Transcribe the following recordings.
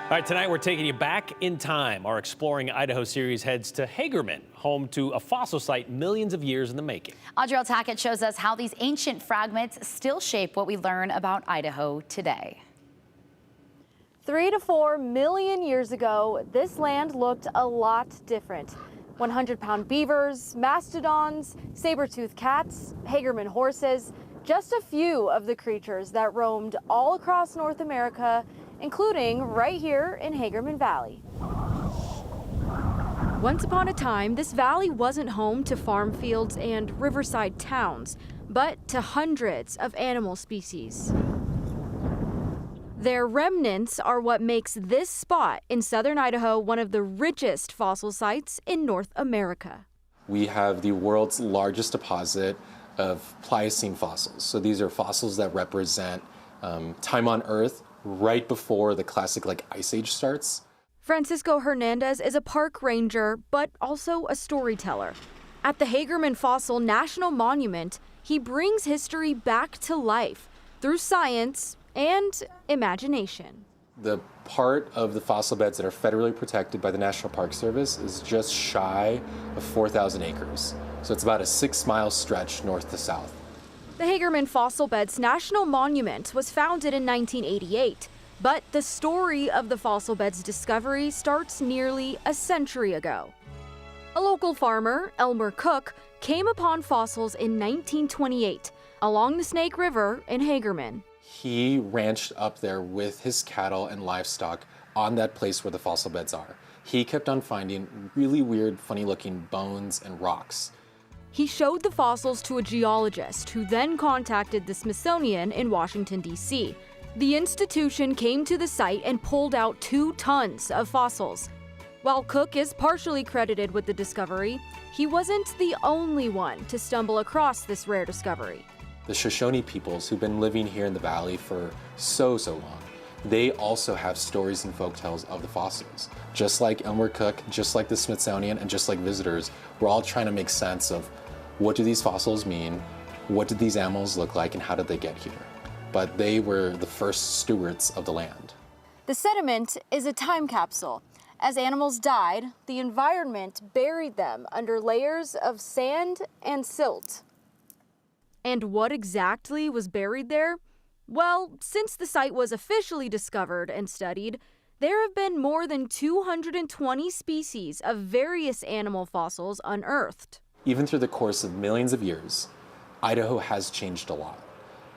All right, tonight we're taking you back in time. Our Exploring Idaho series heads to Hagerman, home to a fossil site millions of years in the making. Audrey Tackett shows us how these ancient fragments still shape what we learn about Idaho today. 3 to 4 million years ago, this land looked a lot different. 100-pound beavers, mastodons, saber-toothed cats, Hagerman horses, just a few of the creatures that roamed all across North America, including right here in Hagerman Valley. Once upon a time, this valley wasn't home to farm fields and riverside towns, but to hundreds of animal species. Their remnants are what makes this spot in southern Idaho one of the richest fossil sites in North America. We have the world's largest deposit of Pliocene fossils. So these are fossils that represent time on Earth right before the classic ice age starts. Francisco Hernandez is a park ranger, but also a storyteller. At the Hagerman Fossil National Monument, he brings history back to life through science and imagination. The part of the fossil beds that are federally protected by the National Park Service is just shy of 4,000 acres. So it's about a 6-mile stretch north to south. The Hagerman Fossil Beds National Monument was founded in 1988, but the story of the fossil bed's discovery starts nearly a century ago. A local farmer, Elmer Cook, came upon fossils in 1928 along the Snake River in Hagerman. He ranched up there with his cattle and livestock on that place where the fossil beds are. He kept on finding really weird, funny-looking bones and rocks. He showed the fossils to a geologist who then contacted the Smithsonian in Washington, D.C. The institution came to the site and pulled out 2 tons of fossils. While Cook is partially credited with the discovery, he wasn't the only one to stumble across this rare discovery. The Shoshone peoples who've been living here in the valley for so long, they also have stories and folktales of the fossils. Just like Elmer Cook, just like the Smithsonian, and just like visitors, we're all trying to make sense of what do these fossils mean, what did these animals look like, and how did they get here? But they were the first stewards of the land. The sediment is a time capsule. As animals died, the environment buried them under layers of sand and silt. And what exactly was buried there? Well, since the site was officially discovered and studied, there have been more than 220 species of various animal fossils unearthed. Even through the course of millions of years, Idaho has changed a lot.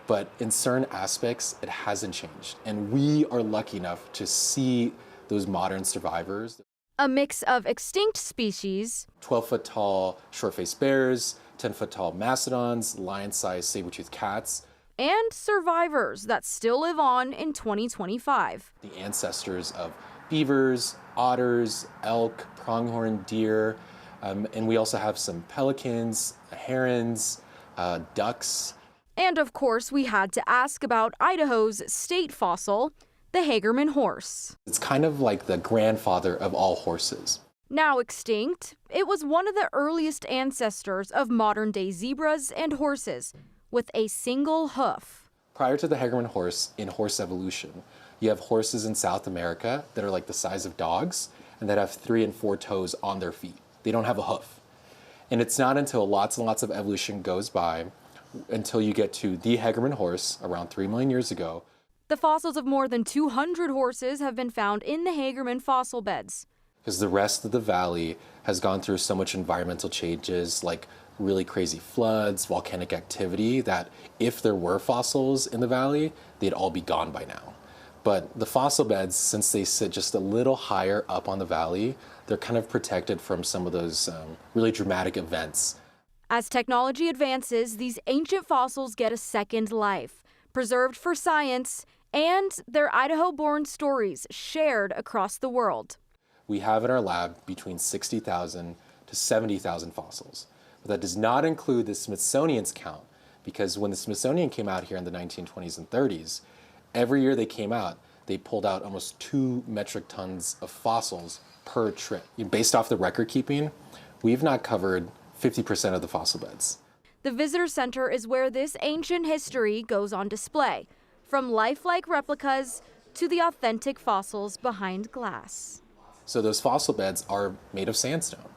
But in certain aspects, it hasn't changed. And we are lucky enough to see those modern survivors. A mix of extinct species, 12-foot tall short-faced bears, 10-foot tall mastodons, lion-sized saber-toothed cats, and survivors that still live on in 2025. the ancestors of beavers, otters, elk, pronghorn deer, and we also have some pelicans, herons, ducks. And of course, we had to ask about Idaho's state fossil, the Hagerman horse. It's kind of like the grandfather of all horses. Now extinct, it was one of the earliest ancestors of modern-day zebras and horses, with a single hoof. Prior to the Hagerman horse in horse evolution, you have horses in South America that are like the size of dogs and that have 3 and 4 toes on their feet. They don't have a hoof. And it's not until lots and lots of evolution goes by until you get to the Hagerman horse around 3 million years ago. The fossils of more than 200 horses have been found in the Hagerman Fossil Beds. Because the rest of the valley has gone through so much environmental changes, like really crazy floods, volcanic activity, that if there were fossils in the valley, they'd all be gone by now. But the fossil beds, since they sit just a little higher up on the valley, they're kind of protected from some of those really dramatic events. As technology advances, these ancient fossils get a second life, preserved for science, and their Idaho-born stories shared across the world. We have in our lab between 60,000 to 70,000 fossils. But that does not include the Smithsonian's count, because when the Smithsonian came out here in the 1920s and 30s, every year they came out, they pulled out almost 2 metric tons of fossils per trip. Based off the record keeping, we've not covered 50% of the fossil beds. The visitor center is where this ancient history goes on display, from lifelike replicas to the authentic fossils behind glass. So those fossil beds are made of sandstone.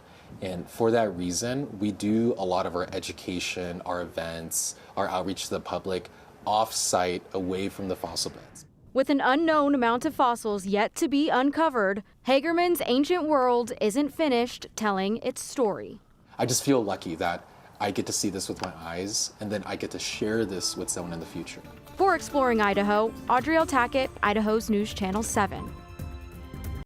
And for that reason, we do a lot of our education, our events, our outreach to the public off-site, away from the fossil beds. With an unknown amount of fossils yet to be uncovered, Hagerman's ancient world isn't finished telling its story. I just feel lucky that I get to see this with my eyes, and then I get to share this with someone in the future. For Exploring Idaho, Audrielle Tackett, Idaho's News Channel 7.